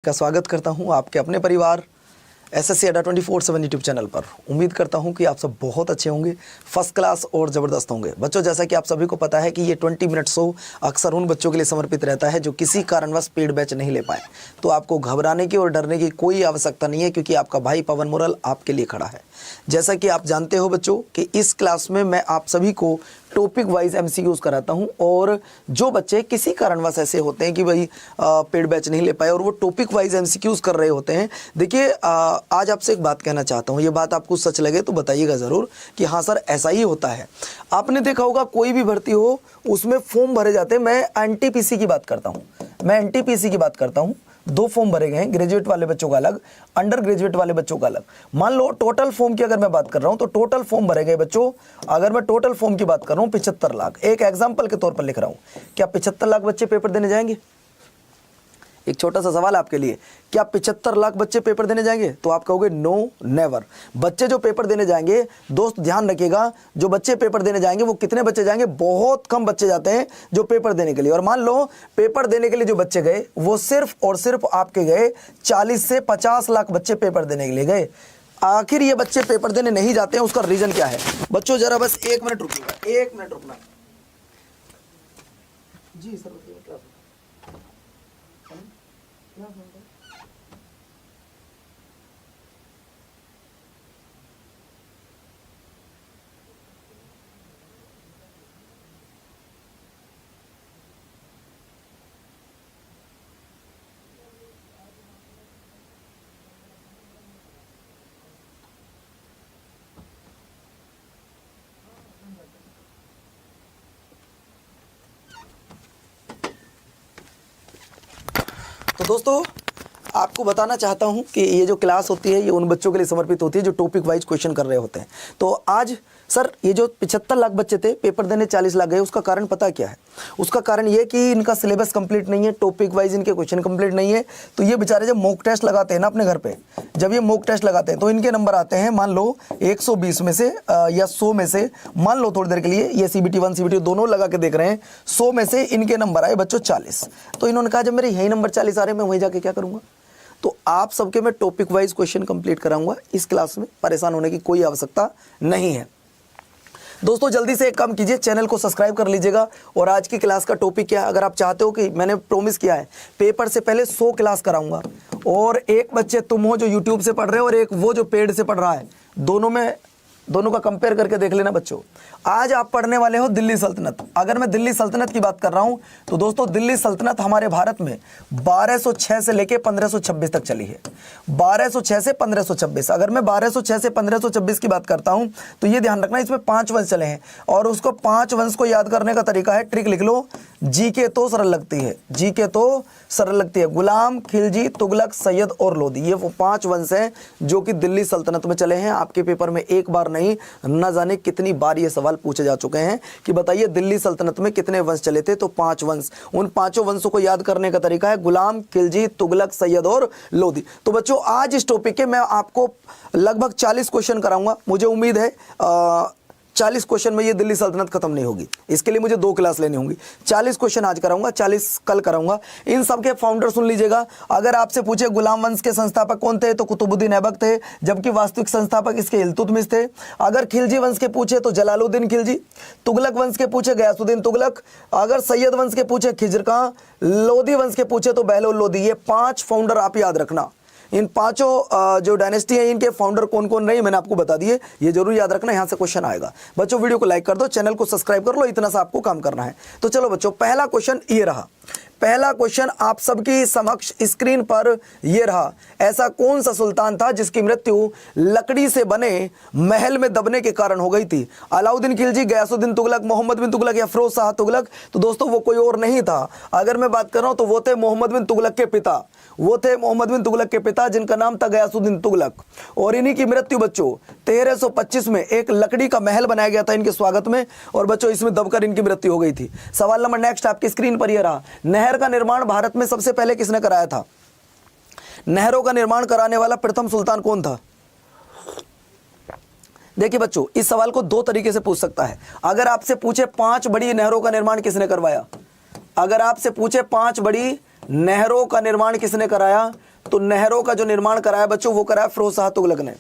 का स्वागत करता हूं आपके अपने परिवार एसएससी अड्डा 24/7 यूट्यूब चैनल पर। उम्मीद करता हूं कि आप सब बहुत अच्छे होंगे, फर्स्ट क्लास और ज़बरदस्त होंगे। बच्चों, जैसा कि आप सभी को पता है कि ये 20 मिनट शो अक्सर उन बच्चों के लिए समर्पित रहता है जो किसी कारणवश पेड बैच नहीं ले पाए। तो आपको घबराने की और डरने की कोई आवश्यकता नहीं है, क्योंकि आपका भाई पवन मुरल आपके लिए खड़ा है। जैसा कि आप जानते हो बच्चों कि इस क्लास में मैं आप सभी को टॉपिक वाइज एमसीक्यूज कराता हूं, और जो बच्चे किसी कारणवश ऐसे होते हैं कि भाई पेड बैच नहीं ले पाए और वो टॉपिक वाइज एमसीक्यूज कर रहे होते हैं। देखिए, आज आपसे एक बात कहना चाहता हूं, ये बात आपको सच लगे तो बताइएगा ज़रूर कि हाँ सर ऐसा ही होता है। आपने देखा होगा कोई भी भर्ती हो उसमें फॉर्म भरे जाते हैं। मैं एनटीपीसी की बात करता हूँ, 2 फॉर्म भरे गए हैं, ग्रेजुएट वाले बच्चों का अलग, अंडर ग्रेजुएट वाले बच्चों का अलग। मान लो टोटल फॉर्म की अगर मैं बात कर रहा हूं तो टोटल फॉर्म भरे गए बच्चों, अगर मैं टोटल फॉर्म की बात कर रहा हूं 75 लाख। एक एग्जांपल के तौर पर लिख रहा हूं, क्या 75 लाख बच्चे पेपर देने जाएंगे? एक छोटा सा सवाल आपके लिए, क्या 75 लाख बच्चे पेपर देने जाएंगे? तो आप कहोगे नो नेवर। बच्चे जो पेपर देने जाएंगे, दोस्त ध्यान रखिएगा, जो बच्चे पेपर देने जाएंगे वो कितने बच्चे जाएंगे? बहुत कम बच्चे जाते हैं जो पेपर देने के लिए। और मान लो पेपर देने के लिए जो बच्चे गए वो सिर्फ और सिर्फ आपके गए 40 से 50 लाख बच्चे पेपर देने के लिए गए। आखिर ये बच्चे पेपर देने नहीं जाते हैं, उसका रीजन क्या है? बच्चों जरा बस 1 मिनट रुकिएगा, 1 मिनट रुकना जी सर। तो दोस्तों आपको बताना चाहता हूं कि ये जो क्लास होती है ये उन बच्चों के लिए समर्पित होती है जो टॉपिक वाइज क्वेश्चन कर रहे होते हैं। तो आज सर ये जो 75 लाख बच्चे थे पेपर देने 40 लाख गए, उसका कारण पता क्या है? उसका कारण ये कि इनका सिलेबस कंप्लीट नहीं है, टॉपिक वाइज इनके क्वेश्चन कंप्लीट नहीं है। तो ये बेचारे जब मॉक टेस्ट लगाते हैं ना अपने घर पे, जब ये मॉक टेस्ट लगाते हैं तो इनके नंबर आते हैं, मान लो 120 में से या 100 में से, मान लो थोड़ी देर के लिए ये CBT 1 CBT 2 दोनों लगा के देख रहे हैं, 100 में से इनके नंबर आए बच्चों 40। तो इन्होंने कहा जब मेरे यही नंबर 40 आ रहे हैं मैं वहीं जाके क्या करूँगा? तो आप सबके मैं टॉपिक वाइज क्वेश्चन कंप्लीट कराऊंगा इस क्लास में, परेशान होने की कोई आवश्यकता नहीं है। दोस्तों जल्दी से एक काम कीजिए, चैनल को सब्सक्राइब कर लीजिएगा। और आज की क्लास का टॉपिक क्या है? अगर आप चाहते हो कि मैंने प्रॉमिस किया है पेपर से पहले 100 क्लास कराऊंगा, और एक बच्चे तुम हो जो यूट्यूब से पढ़ रहे हो और एक वो जो पेड से पढ़ रहा है, दोनों का कंपेयर करके देख लेना बच्चों। आज आप पढ़ने वाले हो दिल्ली सल्तनत। अगर मैं दिल्ली सल्तनत की बात कर रहा हूं तो दोस्तों दिल्ली सल्तनत हमारे भारत में 1206 से लेके 1526 तक चली है। 1206 से 1526। अगर मैं 1206 से 1526 की बात करता हूं तो ये ध्यान रखना इसमें 5 वंश चले हैं, और उसको 5 वंश को याद करने का तरीका है, ट्रिक लिख लो, जीके तो सरल लगती है, जीके तो सरल लगती है। गुलाम, खिलजी, तुगलक, सैयद और लोधी, ये वो 5 वंश हैं जो कि दिल्ली सल्तनत में चले हैं। आपके पेपर में एक बार नहीं, न जाने कितनी बार ये सवाल पूछे जा चुके हैं कि बताइए दिल्ली सल्तनत में कितने वंश चले थे? तो 5 वंश। उन 5 वंशों को याद करने का तरीका है गुलाम, खिलजी, तुगलक, सैयद और लोधी। तो बच्चों आज इस टॉपिक के मैं आपको लगभग 40 क्वेश्चन कराऊंगा। मुझे उम्मीद है 40 क्वेश्चन में ये दिल्ली सल्तनत खत्म नहीं होगी, इसके लिए मुझे 2 क्लास लेनी होंगी। 40 क्वेश्चन आज कराऊंगा, 40 कल कराऊंगा। इन सब के फाउंडर सुन लीजिएगा। अगर आपसे पूछे गुलाम वंश के संस्थापक कौन थे तो कुतुबुद्दीन ऐबक थे, जबकि वास्तविक संस्थापक इसके इल्तुतमिश थे। अगर खिलजी वंश के पूछे तो जलालुद्दीन खिलजी, तुगलक वंश के पूछे गयासुद्दीन तुगलक, अगर सैयद वंश के पूछे खिजर खां, लोधी वंश के पूछे तो बहलोल लोधी। ये 5 फाउंडर आप याद रखना। इन 5 जो डायनेस्टी है इनके फाउंडर कौन कौन रहे मैंने आपको बता दिए, ये जरूर याद रखना, यहां से क्वेश्चन आएगा। बच्चों वीडियो को लाइक कर दो, चैनल को सब्सक्राइब कर लो, इतना सा आपको काम करना है। तो चलो बच्चों पहला क्वेश्चन ये रहा। पहला क्वेश्चन आप सबकी समक्ष स्क्रीन पर ये रहा। ऐसा कौन सा सुल्तान था जिसकी मृत्यु लकड़ी से बने महल में दबने के कारण हो गई थी? अलाउद्दीन खिलजी, गयासुद्दीन तुगलक, मोहम्मद बिन तुगलक या फिरोज शाह तुगलक? तो दोस्तों वो कोई और नहीं था। अगर मैं बात कर रहा हूं तो वो थे मोहम्मद बिन तुगलक के पिता, वो थे मोहम्मद बिन तुगलक के पिता जिनका नाम था गयासुद्दीन तुगलक। और इन्हीं की मृत्यु बच्चों 1325 में एक लकड़ी का महल बनाया गया था इनके स्वागत में, और बच्चों इसमें दबकर इनकी मृत्यु हो गई थी। सवाल नंबर नेक्स्ट आपकी स्क्रीन पर यह रहा। नहर का निर्माण भारत में सबसे पहले किसने कराया था? नहरों का निर्माण कराने वाला प्रथम सुल्तान कौन था? देखिए बच्चों इस सवाल को 2 तरीके से पूछ सकता है। अगर आपसे पूछे 5 बड़ी नहरों का निर्माण किसने करवाया, अगर आपसे पूछे 5 बड़ी नहरों का निर्माण किसने कराया, तो नहरों का जो निर्माण कराया बच्चों वो कराया फिरोज शाह तुगलक ने।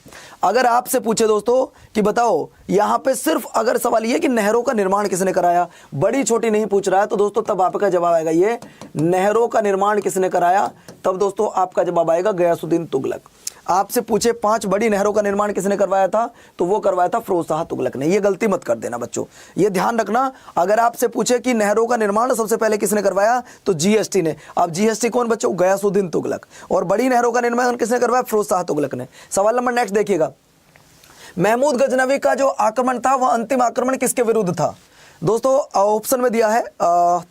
अगर आपसे पूछे दोस्तों कि बताओ यहाँ पे सिर्फ अगर सवाल ये कि नहरों का निर्माण किसने कराया, बड़ी छोटी नहीं पूछ रहा है, तो दोस्तों तब आपका जवाब आएगा ये नहरों का निर्माण किसने कराया, तब दोस्तों आपका जवाब आएगा गयासुद्दीन तुगलक। आपसे पूछे 5 बड़ी नहरों का निर्माण किसने करवाया था, तो वो करवाया था फिरोज शाह तुगलक ने। ये गलती मत कर देना बच्चों, ये ध्यान रखना। अगर आपसे पूछे कि नहरों का निर्माण सबसे पहले किसने करवाया, तो जीएसटी ने। अब जीएसटी कौन बच्चों, गयासुद्दीन तुगलक। और बड़ी नहरों का निर्माण किसने करवाया, फिरोज शाह तुगलक ने। सवाल नंबर नेक्स्ट देखिएगा, महमूद गजनवी का जो आक्रमण था वह अंतिम आक्रमण किसके विरुद्ध था। दोस्तों ऑप्शन में दिया है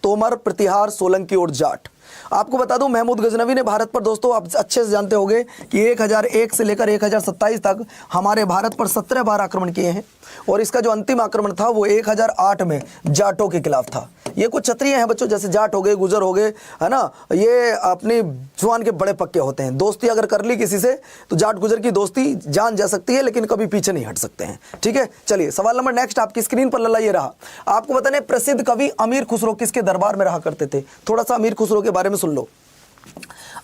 तोमर, प्रतिहार, सोलंकी और जाट। आपको बता दूं महमूद गजनवी ने भारत पर, दोस्तों आप अच्छे से जानते होंगे कि 1001 से लेकर 1027 तक हमारे भारत पर 17 बार आक्रमण किए हैं। और इसका जो अंतिम आक्रमण था वो 1008 में जाटों के खिलाफ था। ये कुछ क्षत्रिय हैं बच्चों, जैसे जाट हो गए, गुजर हो गए, है ना, ये अपनी जुबान के बड़े पक्के होते हैं। दोस्ती अगर कर ली किसी से तो जाट गुजर की दोस्ती जान जा सकती है, लेकिन कभी पीछे नहीं हट सकते हैं। ठीक है, चलिए सवाल नंबर नेक्स्ट आपकी स्क्रीन पर लल्ला ये रहा। आपको बताने प्रसिद्ध कवि अमीर खुसरो किसके दरबार में रहा करते थे। थोड़ा सा अमीर खुसरो के बारे में सुन लो।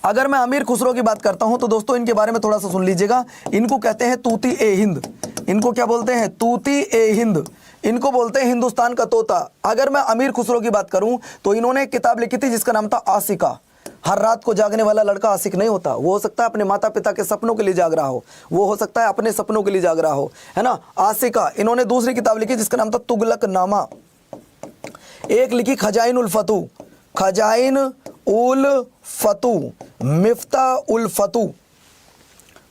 अगर मैं अमीर खुसरो की बात करता हूं तो दोस्तों इनके बारे में थोड़ा सा सुन लीजिएगा। इनको कहते हैं तूती ए हिंद। इनको क्या बोलते हैं, तूती ए हिंद। इनको बोलते हैं हिंदुस्तान का तोता। अगर मैं अमीर खुसरो की बात करूं तो इन्होंने एक किताब लिखी थी जिसका नाम था आशिका। हर रात को जागने वाला लड़का आशिक नहीं होता, वो हो सकता है अपने माता पिता के सपनों के लिए जाग रहा हो, वो हो सकता है अपने सपनों के लिए जाग रहा हो, है ना, आशिका। इन्होंने दूसरी किताब लिखी जिसका नाम था तुगलक नामा। एक लिखी खजाइन उल फतू, खजाइन उल फतू, मिफ्ता उल फतू।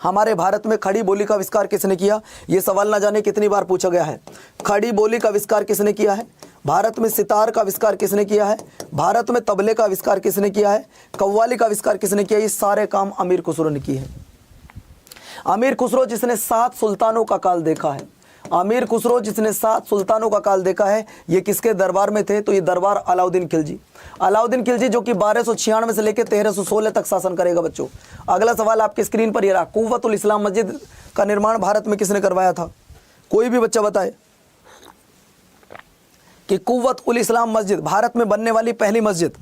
हमारे भारत में खड़ी बोली का आविष्कार किसने किया, ये सवाल ना जाने कितनी बार पूछा गया है। खड़ी बोली का आविष्कार किसने किया है, भारत में सितार का आविष्कार किसने किया है, भारत में तबले का आविष्कार किसने किया है, कव्वाली का आविष्कार किसने किया, ये सारे काम अमीर खुसरो ने किए हैं। अमीर खुसरो जिसने 7 सुल्तानों का काल देखा है, अमीर खुसरो जिसने 7 सुल्तानों का काल देखा है, ये किसके दरबार में थे, तो ये दरबार अलाउद्दीन खिलजी। अलाउद्दीन खिलजी जो कि 1296 से लेकर 1316 तक शासन करेगा बच्चों। अगला सवाल आपकी स्क्रीन पर ये रहा, कुव्वतुल इस्लाम मस्जिद का निर्माण भारत में किसने करवाया था। कोई भी बच्चा बताए कि कुव्वत उल इस्लाम मस्जिद भारत में बनने वाली पहली मस्जिद।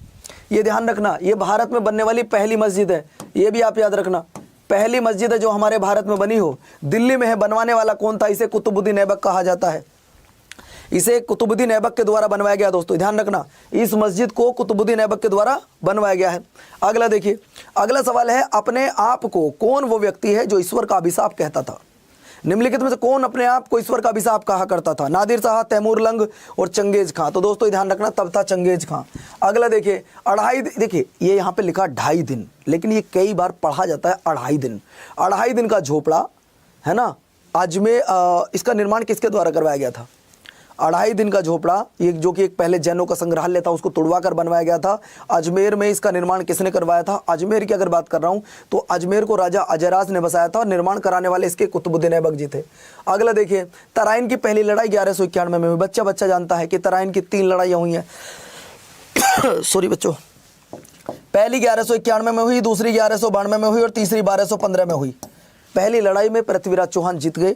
ये ध्यान रखना, ये भारत में बनने वाली पहली मस्जिद है, ये भी आप याद रखना। पहली मस्जिद है जो हमारे भारत में बनी हो, दिल्ली में है। बनवाने वाला कौन था, इसे कुतुबुद्दीन ऐबक कहा जाता है। इसे कुतुबुद्दीन ऐबक के द्वारा बनवाया गया। दोस्तों ध्यान रखना, इस मस्जिद को कुतुबुद्दीन ऐबक के द्वारा बनवाया गया है। अगला देखिए, अगला सवाल है, अपने आप को कौन वो व्यक्ति है जो ईश्वर का अभिशाप कहता था। निम्नलिखित में से कौन अपने आप को ईश्वर का अभिशाप कहा करता था। नादिर शाह, तैमूर लंग और चंगेज खां। तो दोस्तों ध्यान रखना, तब था चंगेज खां। अगला देखिए, देखिए ये यहाँ पे लिखा 2.5 दिन, लेकिन ये कई बार पढ़ा जाता है 2.5 दिन। 2.5 दिन का झोपड़ा, है ना, अजमेर, इसका निर्माण किसके द्वारा करवाया गया था। 2.5 दिन का झोपड़ा, ये जो कि एक पहले जैनों का संग्रहालय था उसको तोड़वा कर बनवाया गया था। अजमेर में इसका निर्माण किसने करवाया था। अजमेर की अगर बात कर रहा हूं तो अजमेर को राजा अजयराज ने बसाया था और निर्माण कराने वाले इसके कुतुबुद्दीन ऐबक जी थे। अगला देखिए, तराइन की पहली लड़ाई 1191 में हुई। बच्चा जानता है कि तराइन की 3 लड़ाइयाँ हुई हैं। सॉरी बच्चों, पहली 1191 में हुई, दूसरी 1192 में हुई और तीसरी 1215 में हुई। पहली लड़ाई में पृथ्वीराज चौहान जीत गए,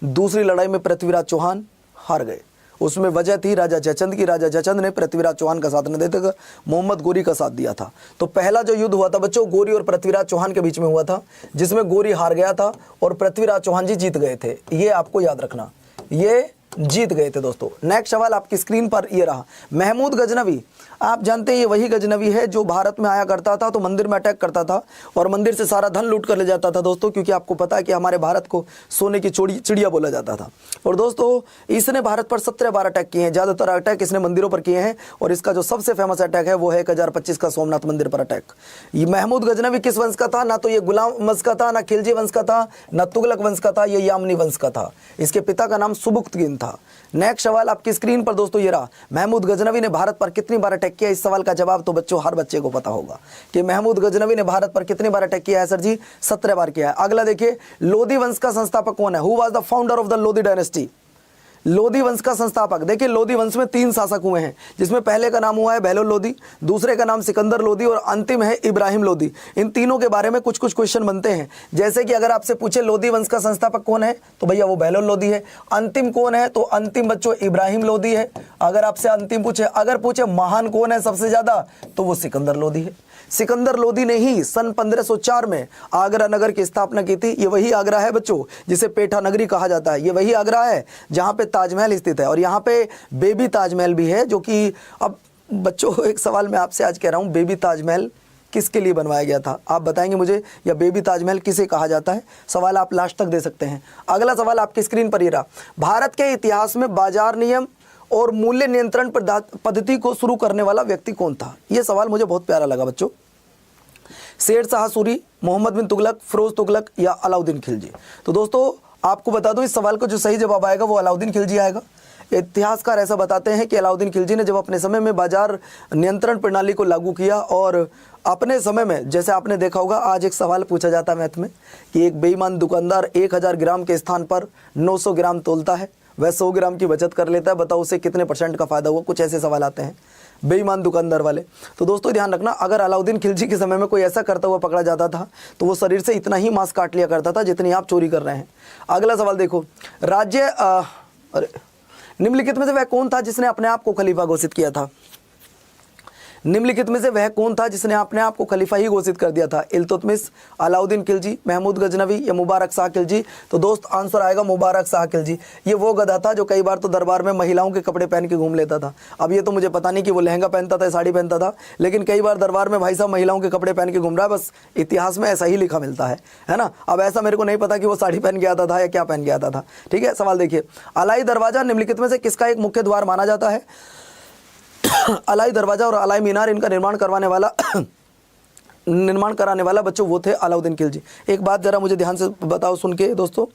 दूसरी लड़ाई में पृथ्वीराज चौहान हार गए। उसमें वजह थी राजा जयचंद की। राजा जयचंद ने पृथ्वीराज चौहान का साथ न देते हुए मोहम्मद गोरी का साथ दिया था। तो पहला जो युद्ध हुआ था बच्चों, गोरी और पृथ्वीराज चौहान के बीच में हुआ था, जिसमें गोरी हार गया था और पृथ्वीराज चौहान जी जीत गए थे। ये आपको याद रखना, ये जीत गए थे। दोस्तों नेक्स्ट सवाल आपकी स्क्रीन पर ये रहा, महमूद गजनवी। आप जानते हैं ये वही गजनवी है जो भारत में आया करता था तो मंदिर में अटैक करता था और मंदिर से सारा धन लूट कर ले जाता था। दोस्तों क्योंकि आपको पता है कि हमारे भारत को सोने की चिड़िया बोला जाता था। और दोस्तों इसने भारत पर 17 बार अटैक किए हैं। ज़्यादातर अटैक इसने मंदिरों पर किए हैं और इसका जो सबसे फेमस अटैक है वो है 1025 का सोमनाथ मंदिर पर अटैक। ये महमूद गजनवी किस वंश का था, ना तो ये गुलाम वंश का था, ना खिलजी वंश का था, ना तुगलक वंश का था, ये यामनी वंश का था। इसके पिता का नाम सुबुक्तगिन था। नेक्स्ट सवाल आपकी स्क्रीन पर दोस्तों ये रहा, महमूद गजनवी ने भारत पर कितनी बार अटैक किया। इस सवाल का जवाब तो बच्चों हर बच्चे को पता होगा कि महमूद गजनवी ने भारत पर कितनी बार अटैक किया है। सर जी 17 बार किया है। अगला देखिए, लोधी वंश का संस्थापक कौन है। Who was the founder of the Lodhi dynasty. Lodhi वंश का संस्थापक, देखिए लोधी वंश में 3 शासक हुए हैं, जिसमें पहले का नाम हुआ है बहलोल लोधी, दूसरे का नाम सिकंदर लोधी और अंतिम है इब्राहिम लोधी। इन तीनों के बारे में कुछ कुछ क्वेश्चन बनते हैं। जैसे कि अगर आपसे पूछे लोधी वंश का संस्थापक कौन है तो भैया वो बहलोल लोधी है। अंतिम कौन है तो अंतिम बच्चों इब्राहिम लोधी है। अगर आपसे अंतिम पूछे, अगर पूछे महान कौन है सबसे ज्यादा तो वो सिकंदर लोधी है। सिकंदर लोदी ने ही सन 1504 में आगरा नगर की स्थापना की थी। ये वही आगरा है बच्चों जिसे पेठा नगरी कहा जाता है। ये वही आगरा है जहाँ पे ताजमहल स्थित है और यहाँ पे बेबी ताजमहल भी है, जो कि अब बच्चों एक सवाल मैं आपसे आज कह रहा हूँ, बेबी ताजमहल किसके लिए बनवाया गया था? आप बताएंगे मुझे, या बेबी ताजमहल किसे कहा जाता है? सवाल आप लास्ट तक दे सकते हैं। अगला सवाल आपकी स्क्रीन पर ये रहा, भारत के इतिहास में बाजार नियम और मूल्य नियंत्रण पद्धति को शुरू करने वाला व्यक्ति कौन था? ये सवाल मुझे बहुत प्यारा लगा बच्चों। शेर शाह सूरी, मोहम्मद बिन तुगलक, फिरोज तुगलक या अलाउद्दीन खिलजी? तो दोस्तों आपको बता दूं, इस सवाल का जो सही जवाब आएगा वो अलाउद्दीन खिलजी आएगा। इतिहासकार ऐसा बताते हैं कि अलाउद्दीन खिलजी ने जब अपने समय में बाजार नियंत्रण प्रणाली को लागू किया और अपने समय में, जैसे आपने देखा होगा आज एक सवाल पूछा जाता है मैथ में कि एक बेईमान दुकानदार 1000 ग्राम के स्थान पर 900 ग्राम तोलता है, वह 100 ग्राम की बचत कर लेता है, बताओ उसे कितने % का फायदा हुआ? कुछ ऐसे सवाल आते हैं बेईमान दुकानदार वाले। तो दोस्तों ध्यान रखना, अगर अलाउद्दीन खिलजी के समय में कोई ऐसा करता हुआ पकड़ा जाता था तो वो शरीर से इतना ही मांस काट लिया करता था जितनी आप चोरी कर रहे हैं। अगला सवाल देखो, निम्नलिखित में से वह कौन था जिसने अपने आप को खलीफा घोषित किया था? निम्नलिखित में से वह कौन था जिसने अपने आप को खलीफा ही घोषित कर दिया था? इल्तुतमिश, अलाउद्दीन खिलजी, महमूद गजनवी या मुबारक शाह खिलजी? तो दोस्त आंसर आएगा मुबारक शाह खिलजी। ये वो गधा था जो कई बार तो दरबार में महिलाओं के कपड़े पहन के घूम लेता था। अब ये तो मुझे पता नहीं कि वो लहंगा पहनता था, साड़ी पहनता था, लेकिन कई बार दरबार में भाई साहब महिलाओं के कपड़े पहन के घूम रहा है। बस इतिहास में ऐसा ही लिखा मिलता है ना। अब ऐसा मेरे को नहीं पता कि वो साड़ी पहन के आता था या क्या पहन के आता था। ठीक है, सवाल देखिए, अलाई दरवाजा निम्नलिखित में से किसका एक मुख्य द्वार माना जाता है? अलाई दरवाजा और अलाई मीनार, इनका निर्माण कराने वाला बच्चों वो थे अलाउद्दीन खिलजी। एक बात जरा मुझे ध्यान से बताओ सुन के दोस्तों,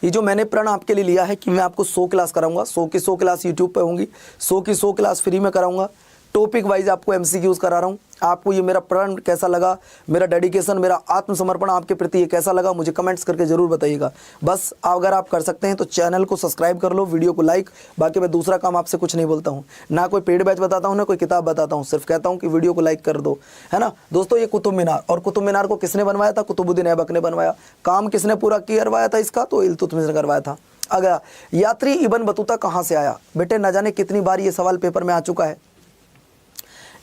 ये जो मैंने प्रण आपके लिए लिया है कि मैं आपको 100 क्लास कराऊंगा, 100 की 100 क्लास यूट्यूब पे होंगी, 100 की 100 क्लास फ्री में कराऊंगा, टॉपिक वाइज आपको MCQs करा रहा हूँ। आपको ये मेरा प्रण कैसा लगा, मेरा डेडिकेशन, मेरा आत्मसमर्पण आपके प्रति ये कैसा लगा, मुझे कमेंट्स करके ज़रूर बताइएगा। बस अगर आप कर सकते हैं तो चैनल को सब्सक्राइब कर लो, वीडियो को लाइक। बाकी मैं दूसरा काम आपसे कुछ नहीं बोलता हूँ, ना कोई पेड बैच बताता हूँ, ना कोई किताब बताता हूँ, सिर्फ कहता हूँ कि वीडियो को लाइक कर दो, है ना दोस्तों। ये कुतुब मीनार, और कुतुब मीनार को किसने बनवाया था? कुतुबुद्दीन ऐबक ने बनवाया। काम किसने पूरा करवाया था इसका? तो इल्तुतमिश ने करवाया था। अगला, यात्री इब्न बतूता कहाँ से आया? बेटे न जाने कितनी बार ये सवाल पेपर में आ चुका है,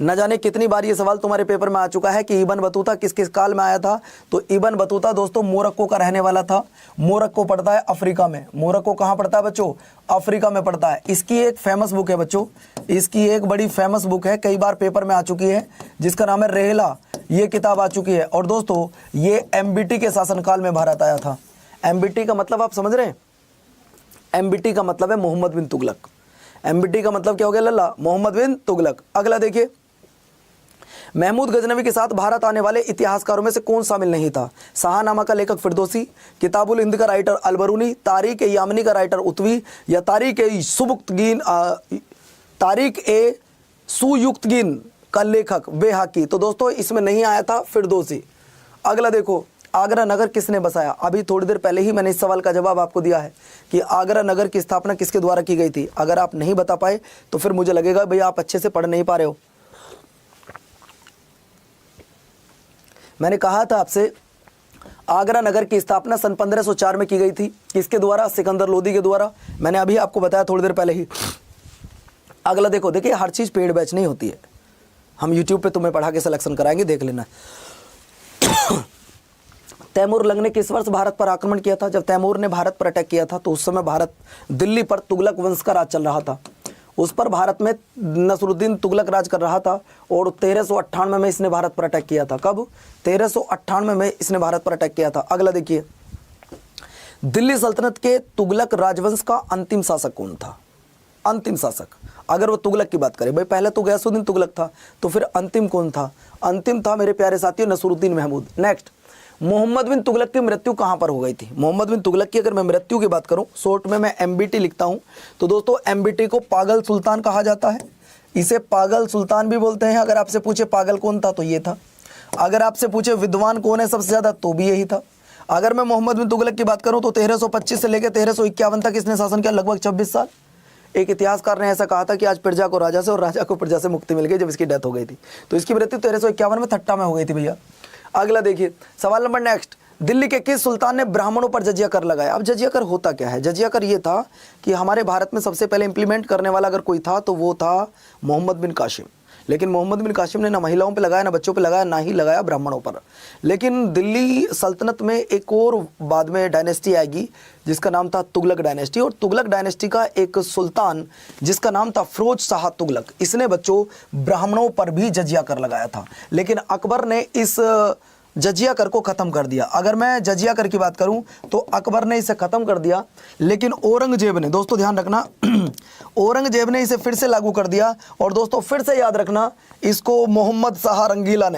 न जाने कितनी बार ये सवाल तुम्हारे पेपर में आ चुका है कि इब्न बतूता किस किस काल में आया था। तो इब्न बतूता दोस्तों मोरक्को का रहने वाला था। मोरक्को पड़ता है अफ्रीका में। मोरक्को कहाँ पड़ता है बच्चों? अफ्रीका में पड़ता है। इसकी एक फेमस बुक है बच्चों, इसकी एक बड़ी फेमस बुक है, कई बार पेपर में आ चुकी है, जिसका नाम है रेहला। ये किताब आ चुकी है। और दोस्तों ये MBT के शासनकाल में भारत आया था। MBT का मतलब आप समझ रहे हैं? MBT का मतलब है मोहम्मद बिन तुगलक। MBT का मतलब क्या हो गया लल्ला? मोहम्मद बिन तुगलक। अगला देखिए, महमूद गजनवी के साथ भारत आने वाले इतिहासकारों में से कौन शामिल नहीं था? शाहनामा का लेखक फिरदौसी, किताबुल हिंद का राइटर अलबरूनी, तारीख ए यामनी का राइटर उतवी या तारीख ए सुयुक्तगीन का लेखक बेहाकी? तो दोस्तों इसमें नहीं आया था फिरदौसी। अगला देखो, आगरा नगर किसने बसाया? अभी थोड़ी देर पहले ही मैंने इस सवाल का जवाब आपको दिया है कि आगरा नगर की स्थापना किसके द्वारा की गई थी। अगर आप नहीं बता पाए तो फिर मुझे लगेगा भैया आप अच्छे से पढ़ नहीं पा रहे हो। मैंने कहा था आपसे आगरा नगर की स्थापना सन 1504 में की गई थी। किसके द्वारा? सिकंदर लोदी के द्वारा। मैंने अभी आपको बताया थोड़ी देर पहले ही। अगला देखो, देखिए हर चीज़ पेड बैच नहीं होती है, हम यूट्यूब पे तुम्हें पढ़ा के सिलेक्शन कराएंगे, देख लेना। तैमूर लंग ने किस वर्ष भारत पर आक्रमण किया था? जब तैमूर ने भारत पर अटैक किया था तो उस समय दिल्ली पर तुगलक वंश का राज चल रहा था। उस पर भारत में नसरुद्दीन तुगलक राज कर रहा था और 1398 में इसने भारत पर अटैक किया था। कब? 1398 में इसने भारत पर अटैक किया था। अगला देखिए, दिल्ली सल्तनत के तुगलक राजवंश का अंतिम शासक कौन था? अंतिम शासक, अगर वो तुगलक की बात करें, भाई पहले तो गयासुद्दीन तुगलक था, तो फिर अंतिम कौन था? अंतिम था मेरे प्यारे साथियों नसरुद्दीन महमूद। नेक्स्ट, मोहम्मद बिन तुगलक की मृत्यु कहाँ पर हो गई थी? मोहम्मद बिन तुगलक की अगर मैं मृत्यु की बात करूं, शॉर्ट में मैं MBT लिखता हूं, तो दोस्तों MBT को पागल सुल्तान कहा जाता है। इसे पागल सुल्तान भी बोलते हैं। अगर आपसे पूछे पागल कौन था तो ये था। अगर आपसे पूछे विद्वान कौन है सबसे ज़्यादा तो भी यही था। अगर मैं मोहम्मद बिन तुगलक की बात करूँ तो 1325 से लेकर 1351 तक इसने शासन किया, लगभग 26 साल। एक इतिहासकार ने ऐसा कहा था कि आज प्रजा को राजा से और राजा को प्रजा से मुक्ति मिल गई जब इसकी डेथ हो गई थी। तो इसकी मृत्यु 1351 में थट्टा में हो गई थी भैया। अगला देखिए, सवाल नंबर नेक्स्ट, दिल्ली के किस सुल्तान ने ब्राह्मणों पर जजिया कर लगाया? अब जजिया कर होता क्या है? जजिया कर ये था कि हमारे भारत में सबसे पहले इंप्लीमेंट करने वाला अगर कोई था तो वो था मोहम्मद बिन कासिम। लेकिन मोहम्मद बिन कासिम ने ना महिलाओं पे लगाया, ना बच्चों पे लगाया, ना ही लगाया ब्राह्मणों पर। लेकिन दिल्ली सल्तनत में एक और बाद में डायनेस्टी आएगी जिसका नाम था तुगलक डायनेस्टी, और तुगलक डायनेस्टी का एक सुल्तान जिसका नाम था फिरोज शाह तुगलक, इसने बच्चों ब्राह्मणों पर भी जजिया कर लगाया था। लेकिन अकबर ने इस जजिया कर को ख़त्म कर दिया। अगर मैं जजिया कर की बात करूं तो अकबर ने इसे ख़त्म कर दिया, लेकिन औरंगजेब ने, दोस्तों ध्यान रखना, औरंगजेब ने इसे फिर से लागू कर दिया। और दोस्तों फिर से याद रखना, इसको मोहम्मद शाह रंगीला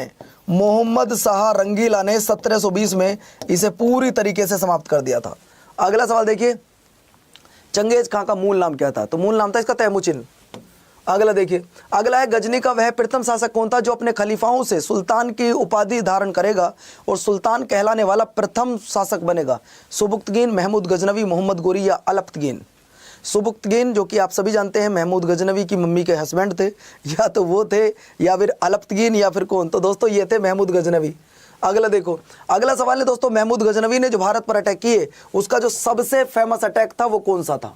ने 1720 में इसे पूरी तरीके से समाप्त कर दिया था। अगला सवाल देखिए, चंगेज खां का मूल नाम क्या था? तो मूल नाम था इसका तैमुचिन। अगला देखिए, अगला है गजनी का वह प्रथम शासक कौन था जो अपने खलीफाओं से सुल्तान की उपाधि धारण करेगा और सुल्तान कहलाने वाला प्रथम शासक बनेगा? सुबुक्तगीन, महमूद गजनवी, मोहम्मद गोरी या अलप्तगीन? सुबुक्तगीन जो कि आप सभी जानते हैं महमूद गजनवी की मम्मी के हस्बैंड थे, या तो वो थे, या फिर अलप्तगीन, या फिर कौन? तो दोस्तों ये थे महमूद गजनवी। अगला देखो, अगला सवाल है दोस्तों, महमूद गजनवी ने जो भारत पर अटैक किए उसका जो सबसे फेमस अटैक था वो कौन सा था?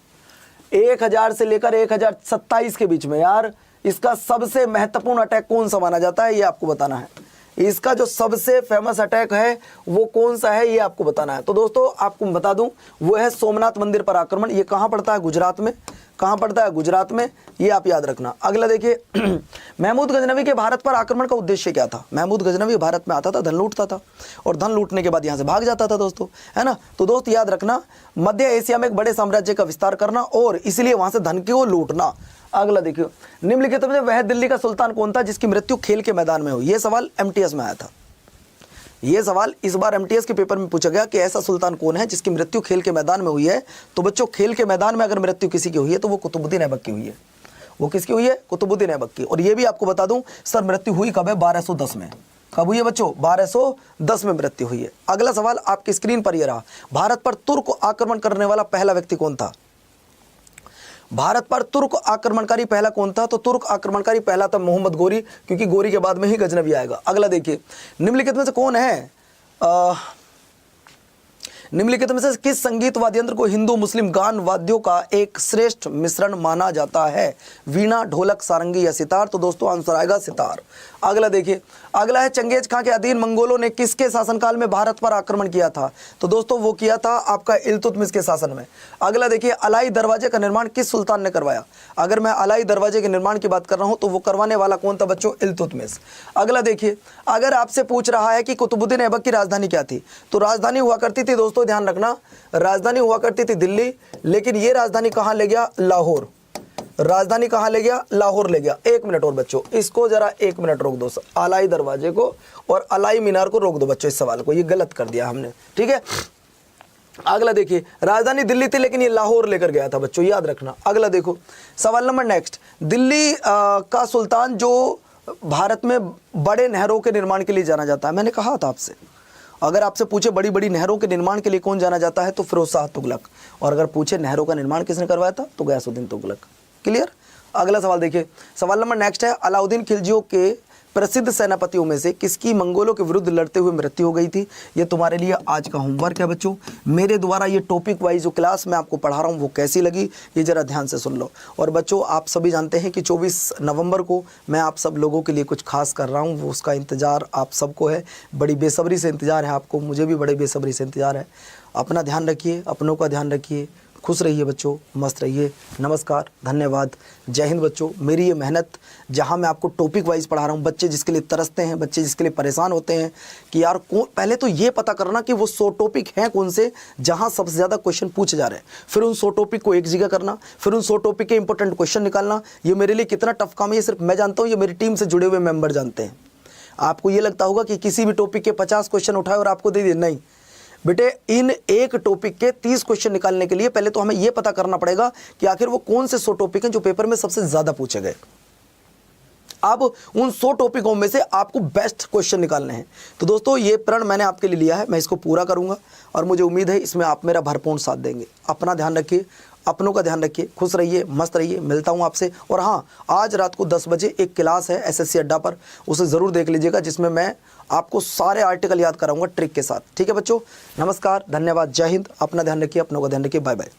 1000 से लेकर 1027 के बीच में यार इसका सबसे महत्वपूर्ण अटैक कौन सा माना जाता है, ये आपको बताना है। इसका जो सबसे फेमस अटैक है वो कौन सा है, ये आपको बताना है। तो दोस्तों आपको बता दूं, वो है सोमनाथ मंदिर पर आक्रमण। ये कहाँ पड़ता है? गुजरात में। कहाँ पड़ता है? गुजरात में, ये आप याद रखना। अगला देखिए, महमूद गजनवी के भारत पर आक्रमण का उद्देश्य क्या था? महमूद गजनवी भारत में आता था, धन लूटता था, और धन लूटने के बाद यहाँ से भाग जाता था दोस्तों, है ना। तो दोस्त याद रखना, मध्य एशिया में एक बड़े साम्राज्य का विस्तार करना और इसलिए वहाँ से धन को लूटना। अगला देखियो, निम्नलिखित में वह दिल्ली का सुल्तान कौन था जिसकी मृत्यु खेल के मैदान में हुई? ये सवाल एमटीएस में आया था। ये सवाल इस बार एमटीएस के पेपर में पूछा गया कि ऐसा सुल्तान कौन है जिसकी मृत्यु खेल के मैदान में हुई है। तो बच्चों खेल के मैदान में अगर मृत्यु किसी की हुई है तो वो कुतुबुद्दीन ऐबक की हुई है। वो किसकी हुई है? कुतुबुद्दीन ऐबक की। और ये भी आपको बता दूं सर, मृत्यु हुई कब है? 1210 में। कब हुई है बच्चों? 1210 में मृत्यु हुई है। अगला सवाल आपकी स्क्रीन पर ये रहा, भारत पर तुर्क आक्रमण करने वाला पहला व्यक्ति कौन था? भारत पर तुर्क आक्रमणकारी पहला कौन था? तो तुर्क आक्रमणकारी पहला था मोहम्मद गोरी, क्योंकि गोरी के बाद में ही गजनवी आएगा। अगला देखिए, निम्नलिखित में से कौन है निम्नलिखित में से किस संगीत वाद्य यंत्र को हिंदू मुस्लिम गान वाद्यों का एक श्रेष्ठ मिश्रण माना जाता है? वीणा, ढोलक, सारंगी या सितार? तो दोस्तों आंसर आएगा सितार। अगला देखिए, अगला है चंगेज खां के अधीन मंगोलों ने किसके शासनकाल में भारत पर आक्रमण किया था? तो दोस्तों वो किया था आपका इल्तुतमिश के शासन में। अगला देखिए, अलाई दरवाजे का निर्माण किस सुल्तान ने करवाया? अगर मैं अलाई दरवाजे के निर्माण की बात कर रहा हूं तो वो करवाने वाला कौन था बच्चों? इल्तुतमिश। अगला देखिए, अगर आपसे पूछ रहा है कि कुतुबुद्दीन ऐबक की राजधानी क्या थी, तो राजधानी हुआ करती थी दोस्तों, ध्यान रखना, राजधानी हुआ करती थी दिल्ली, लेकिन ये राजधानी कहां ले गया? लाहौर। राजधानी कहां ले गया? लाहौर ले गया। 1 मिनट और बच्चों, इसको जरा 1 मिनट रोक दो, अलाई दरवाजे को और अलाई मीनार को रोक दो बच्चों, इस सवाल को, ये गलत कर दिया हमने, ठीक है। अगला देखिए, राजधानी दिल्ली थी लेकिन ये लाहौर लेकर गया था बच्चों, याद रखना। अगला देखो, सवाल नंबर नेक्स्ट, दिल्ली का सुल्तान जो भारत में बड़े नहरों के निर्माण के लिए जाना जाता है, मैंने कहा था आपसे, अगर आपसे पूछे बड़ी बड़ी नहरों के निर्माण के लिए कौन जाना जाता है तो फिरोज शाह तुगलक, और अगर पूछे नहरों का निर्माण किसने करवाया था तो गयासुद्दीन तुगलक। क्लियर। अगला सवाल देखिए, सवाल नंबर नेक्स्ट है, अलाउद्दीन खिलजियों के प्रसिद्ध सेनापतियों में से किसकी मंगोलों के विरुद्ध लड़ते हुए मृत्यु हो गई थी? ये तुम्हारे लिए आज का होमवर्क है बच्चों। मेरे द्वारा ये टॉपिक वाइज जो क्लास मैं आपको पढ़ा रहा हूँ वो कैसी लगी ये ज़रा ध्यान से सुन लो। और बच्चों आप सभी जानते हैं कि 24 नवंबर को मैं आप सब लोगों के लिए कुछ खास कर रहा हूँ, वो उसका इंतज़ार आप सबको है, बड़ी बेसब्री से इंतज़ार है आपको, मुझे भी बड़े बेसब्री से इंतज़ार है। अपना ध्यान रखिए, अपनों का ध्यान रखिए, खुश रहिए बच्चों, मस्त रहिए। नमस्कार, धन्यवाद, जय हिंद बच्चों। मेरी ये मेहनत जहाँ मैं आपको टॉपिक वाइज पढ़ा रहा हूँ, बच्चे जिसके लिए तरसते हैं, बच्चे जिसके लिए परेशान होते हैं कि यार कौन, पहले तो ये पता करना कि वो 100 टॉपिक हैं कौन से जहाँ सबसे ज़्यादा क्वेश्चन पूछे जा रहे हैं, फिर उन 100 टॉपिक को एक जगह करना, फिर उन 100 टॉपिक के इंपॉर्टेंट क्वेश्चन निकालना, ये मेरे लिए कितना टफ काम है ये सिर्फ मैं जानता हूँ, ये मेरी टीम से जुड़े हुए मेंबर जानते हैं। आपको ये लगता होगा कि किसी भी टॉपिक के 50 क्वेश्चन उठाए और आपको दे दिए, नहीं बेटे, इन एक टॉपिक के 30 क्वेश्चन निकालने के लिए पहले तो हमें यह पता करना पड़ेगा कि आखिर वो कौन से 100 टॉपिक हैं जो पेपर में सबसे ज्यादा पूछे गए। अब उन 100 टॉपिकों में से आपको बेस्ट क्वेश्चन निकालने हैं। तो दोस्तों ये प्रण मैंने आपके लिए लिया है, मैं इसको पूरा करूंगा और मुझे उम्मीद है इसमें आप मेरा भरपूर साथ देंगे। अपना ध्यान रखिए, अपनों का ध्यान रखिए, खुश रहिए, मस्त रहिए। मिलता हूं आपसे। और हाँ, आज रात को 10 बजे एक क्लास है एसएससी अड्डा पर, उसे ज़रूर देख लीजिएगा, जिसमें मैं आपको सारे आर्टिकल याद कराऊंगा ट्रिक के साथ। ठीक है बच्चों, नमस्कार, धन्यवाद, जय हिंद। अपना ध्यान रखिए, अपनों का ध्यान रखिए, बाय बाय।